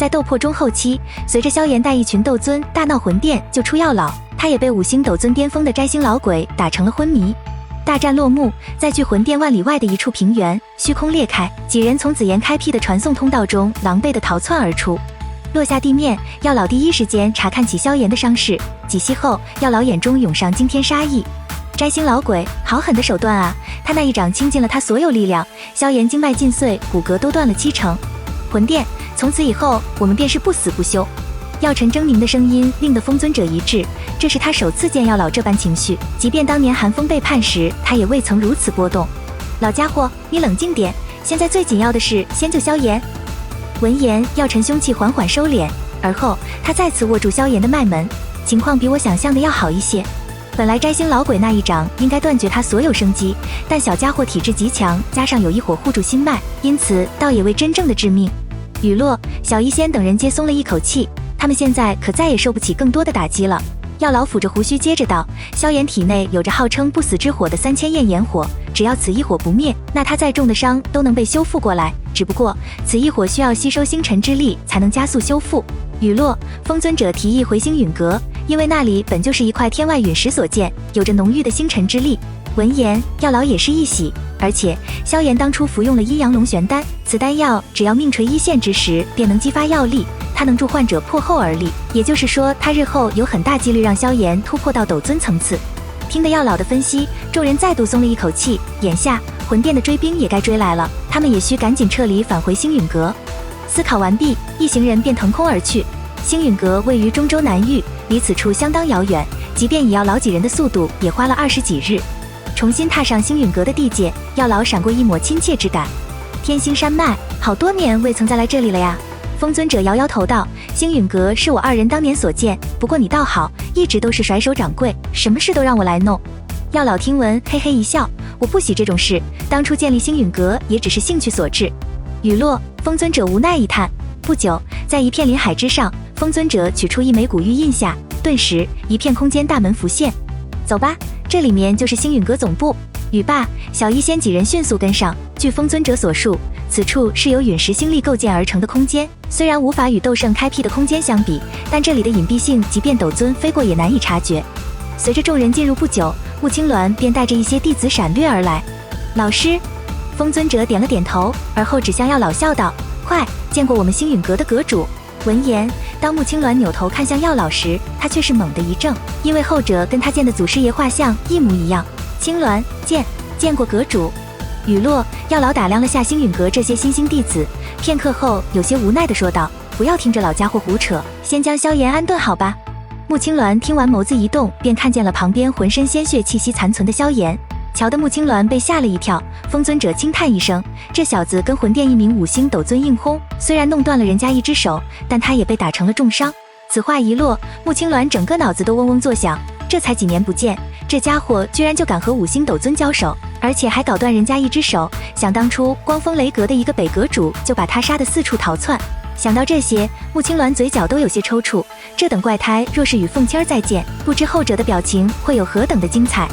在斗破中后期，随着萧炎带一群斗尊大闹魂殿救出药老，他也被5星斗尊巅峰的摘星老鬼打成了昏迷。大战落幕，在距魂殿万里外的一处平原，虚空裂开，几人从紫炎开辟的传送通道中狼狈地逃窜而出。落下地面，药老第一时间查看起萧炎的伤势，几息后，药老眼中涌上惊天杀意。摘星老鬼，好狠的手段啊！他那一掌倾尽了他所有力量，萧炎经脉尽碎，骨骼都断了70%。魂殿，从此以后，我们便是不死不休。药尘狰狞的声音令得风尊者一滞，这是他首次见药老这般情绪，即便当年寒风背叛时，他也未曾如此波动。老家伙，你冷静点，现在最紧要的是先救萧炎。闻言，药尘凶气缓缓收敛，而后他再次握住萧炎的脉门，情况比我想象的要好一些。本来摘星老鬼那一掌应该断绝他所有生机，但小家伙体质极强，加上有一火护住心脉，因此倒也未真正的致命。雨落、小医仙等人皆松了一口气，他们现在可再也受不起更多的打击了。药老抚着胡须接着道，萧炎体内有着号称不死之火的3000焰炎火，只要此一火不灭，那他再重的伤都能被修复过来，只不过此一火需要吸收星辰之力才能加速修复。雨落，风尊者提议回星陨阁，因为那里本就是一块天外陨石所建，有着浓郁的星辰之力。闻言，药老也是一喜，而且萧炎当初服用了阴阳龙玄丹，此丹药只要命垂1线之时便能激发药力，它能助患者破后而立，也就是说他日后有很大几率让萧炎突破到斗尊层次。听得药老的分析，众人再度松了一口气，眼下魂殿的追兵也该追来了，他们也需赶紧撤离返回星陨阁。思考完毕，一行人便腾空而去。星陨阁位于中州南域，离此处相当遥远，即便以药老几人的速度，也花了20几日。重新踏上星陨阁的地界，药老闪过一抹亲切之感。天星山脉，好多年未曾再来这里了呀。风尊者摇摇头道，星陨阁是我2人当年所建，不过你倒好，一直都是甩手掌柜，什么事都让我来弄。药老听闻嘿嘿一笑，我不喜这种事，当初建立星陨阁也只是兴趣所致。雨落，风尊者无奈一叹。不久，在一片林海之上，风尊者取出一枚古玉印下，顿时一片空间大门浮现。走吧，这里面就是星陨阁总部。语罢，小医仙几人迅速跟上。据风尊者所述，此处是由陨石星力构建而成的空间，虽然无法与斗圣开辟的空间相比，但这里的隐蔽性即便斗尊飞过也难以察觉。随着众人进入不久，穆青鸾便带着一些弟子闪掠而来。老师，风尊者点了点头，而后指向药老笑道，快，见过我们星陨阁的阁主。闻言，当穆青鸾扭头看向药老时，他却是猛地一怔，因为后者跟他见的祖师爷画像一模一样。青鸾，见过阁主。雨落，药老打量了下星陨阁这些新兴弟子，片刻后有些无奈地说道，不要听这老家伙胡扯，先将萧炎安顿好吧。穆青鸾听完，眸子一动，便看见了旁边浑身鲜血气息残存的萧炎。瞧得穆青鸾被吓了一跳，风尊者轻叹一声，这小子跟魂殿一名5星斗尊硬轰，虽然弄断了人家一只手，但他也被打成了重伤。此话一落，穆青鸾整个脑子都嗡嗡作响，这才几年不见，这家伙居然就敢和5星斗尊交手，而且还搞断人家一只手，想当初光锋雷阁的一个北阁主就把他杀得四处逃窜。想到这些，穆青鸾嘴角都有些抽搐，这等怪胎若是与凤七儿再见，不知后者的表情会有何等的精彩。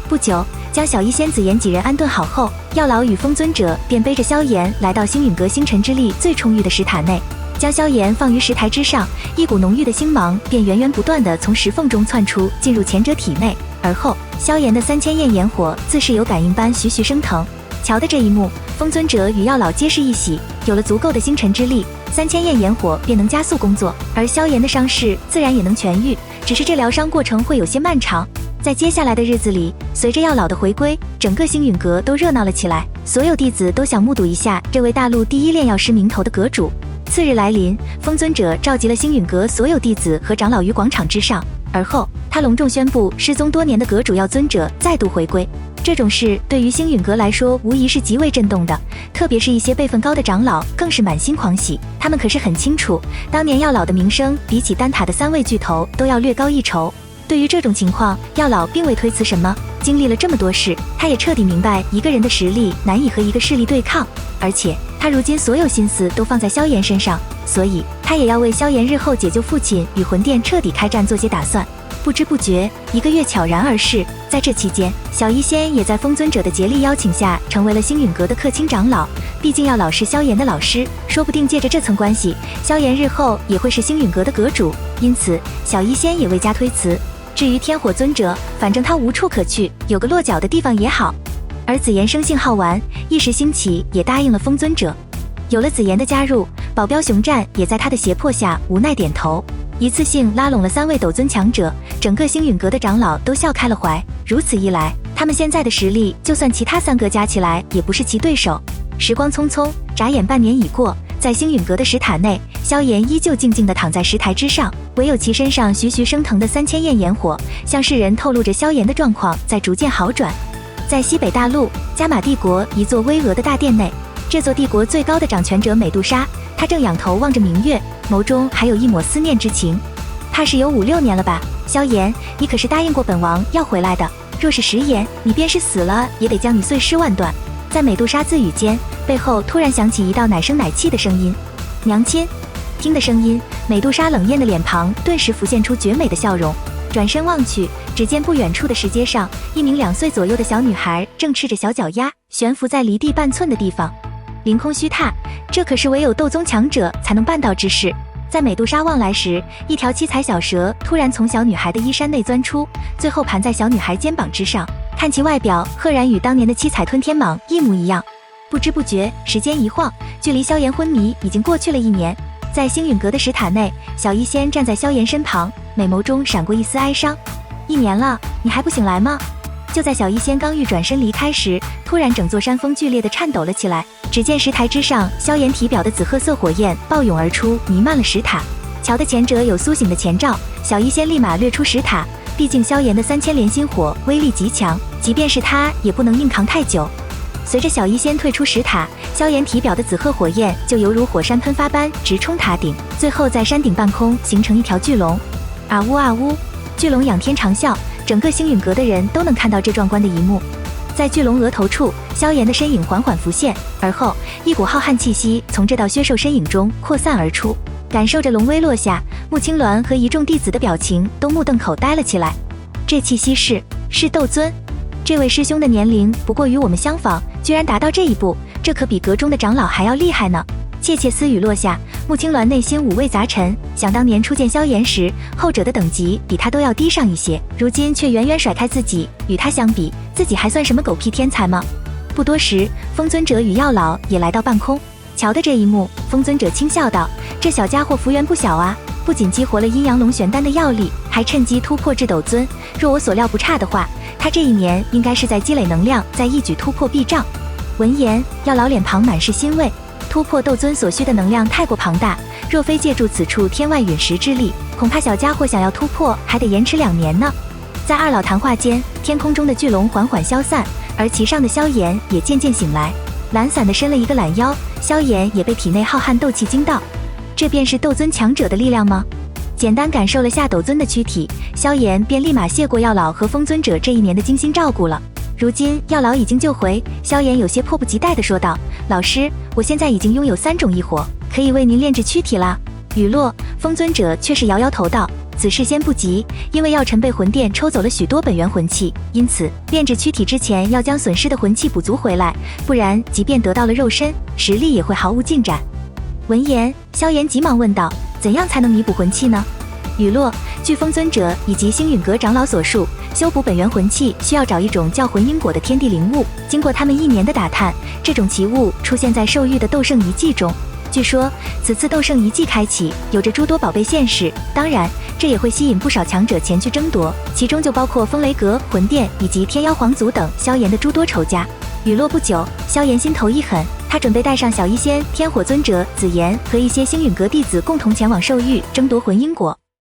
不久，将小医仙子妍几人安顿好后，药老与风尊者便背着萧炎来到星陨阁星辰之力最充裕的石塔内，将萧炎放于石台之上，一股浓郁的星芒便源源不断地从石缝中窜出，进入前者体内。而后，萧炎的3000焰炎火自是有感应般徐徐升腾。瞧的这一幕，风尊者与药老皆是一喜，有了足够的星辰之力，3000焰炎火便能加速工作，而萧炎的伤势自然也能痊愈，只是这疗伤过程会有些漫长。在接下来的日子里，随着药老的回归，整个星陨阁都热闹了起来，所有弟子都想目睹一下这位大陆第一炼药师名头的阁主。次日来临，风尊者召集了星陨阁所有弟子和长老于广场之上，而后他隆重宣布失踪多年的阁主药尊者再度回归。这种事对于星陨阁来说无疑是极为震动的，特别是一些辈分高的长老更是满心狂喜，他们可是很清楚，当年药老的名声比起丹塔的3位巨头都要略高一筹。对于这种情况，药老并未推辞什么，经历了这么多事，他也彻底明白一个人的实力难以和一个势力对抗，而且他如今所有心思都放在萧炎身上，所以他也要为萧炎日后解救父亲与魂殿彻底开战做些打算。不知不觉1个月悄然而逝。在这期间，小医仙也在风尊者的竭力邀请下，成为了星陨阁的客卿长老。毕竟药老是萧炎的老师，说不定借着这层关系，萧炎日后也会是星陨阁的阁主。因此，小医仙也未加推辞。至于天火尊者，反正他无处可去，有个落脚的地方也好。而紫妍生性好玩，一时兴起也答应了风尊者。有了紫妍的加入，保镖熊战也在他的胁迫下无奈点头，一次性拉拢了3位斗尊强者，整个星陨阁的长老都笑开了怀。如此一来，他们现在的实力，就算其他3个加起来，也不是其对手。时光匆匆，眨眼半年已过，在星陨阁的石塔内，萧炎依旧静静地躺在石台之上，唯有其身上徐徐升腾的3000焰炎火，向世人透露着萧炎的状况在逐渐好转。在西北大陆加玛帝国一座巍峨的大殿内，这座帝国最高的掌权者美杜莎，她正仰头望着明月，眸中还有一抹思念之情。怕是有5、6年了吧？萧炎，你可是答应过本王要回来的，若是食言，你便是死了也得将你碎尸万段。在美杜莎自语间，背后突然响起一道奶声奶气的声音：“娘亲。”听的声音，美杜莎冷艳的脸庞顿时浮现出绝美的笑容。转身望去，只见不远处的石阶上，一名2岁左右的小女孩正赤着小脚丫悬浮在离地半寸的地方，凌空虚踏，这可是唯有斗宗强者才能办到之事。在美杜莎望来时，一条七彩小蛇突然从小女孩的衣衫内钻出，最后盘在小女孩肩膀之上，看其外表赫然与当年的七彩吞天蟒一模一样。不知不觉，时间一晃，距离萧炎昏迷已经过去了1年。在星陨阁的石塔内，小医仙站在萧炎身旁，美眸中闪过一丝哀伤。1年了，你还不醒来吗？就在小医仙刚欲转身离开时，突然整座山峰剧烈地颤抖了起来。只见石台之上，萧炎体表的紫褐色火焰暴涌而出，弥漫了石塔。瞧得前者有苏醒的前兆，小医仙立马掠出石塔。毕竟萧炎的3000连心火威力极强，即便是他也不能硬扛太久。随着小医仙退出石塔，萧炎体表的紫褐火焰就犹如火山喷发般直冲塔顶，最后在山顶半空形成一条巨龙。啊呜啊呜！巨龙仰天长啸，整个星陨阁的人都能看到这壮观的一幕。在巨龙额头处，萧炎的身影缓缓浮现，而后一股浩瀚气息从这道削瘦身影中扩散而出。感受着龙威落下，穆青鸾和一众弟子的表情都目瞪口呆了起来。这气息是斗尊。这位师兄的年龄不过与我们相仿，居然达到这一步，这可比阁中的长老还要厉害呢。窃窃私语落下，穆青鸾内心五味杂陈。想当年初见萧炎时，后者的等级比他都要低上一些，如今却远远甩开自己，与他相比，自己还算什么狗屁天才吗？不多时，风尊者与药老也来到半空。瞧的这一幕，风尊者轻笑道：“这小家伙福缘不小啊，不仅激活了阴阳龙玄丹的药力，还趁机突破至斗尊。若我所料不差的话，他这1年应该是在积累能量，再一举突破壁障。”闻言，药老脸庞满是欣慰。突破斗尊所需的能量太过庞大，若非借助此处天外陨石之力，恐怕小家伙想要突破还得延迟2年呢。在二老谈话间，天空中的巨龙缓缓消散，而其上的萧炎也渐渐醒来，懒散地伸了一个懒腰。萧炎也被体内浩瀚斗气惊到，这便是斗尊强者的力量吗？简单感受了下斗尊的躯体，萧炎便立马谢过药老和风尊者这1年的精心照顾了。如今药老已经救回，萧炎有些迫不及待地说道：“老师，我现在已经拥有3种异火，可以为您炼制躯体啦。”语落，风尊者却是摇摇头道：“此事先不急，因为药尘被魂殿抽走了许多本源魂器，因此炼制躯体之前要将损失的魂器补足回来，不然即便得到了肉身，实力也会毫无进展。”闻言，萧炎急忙问道：“怎样才能弥补魂器呢？”语落，据风尊者以及星陨阁长老所述，修补本源魂器需要找一种叫魂因果的天地灵物。经过他们1年的打探，这种奇物出现在兽域的斗圣遗迹中。据说此次斗圣遗迹开启，有着诸多宝贝现世，当然这也会吸引不少强者前去争夺，其中就包括风雷阁、魂殿以及天妖皇族等萧炎的诸多仇家。雨落不久，萧炎心头一狠，他准备带上小医仙、天火尊者、紫妍和一些星陨阁弟子共同前往兽域争夺魂因果。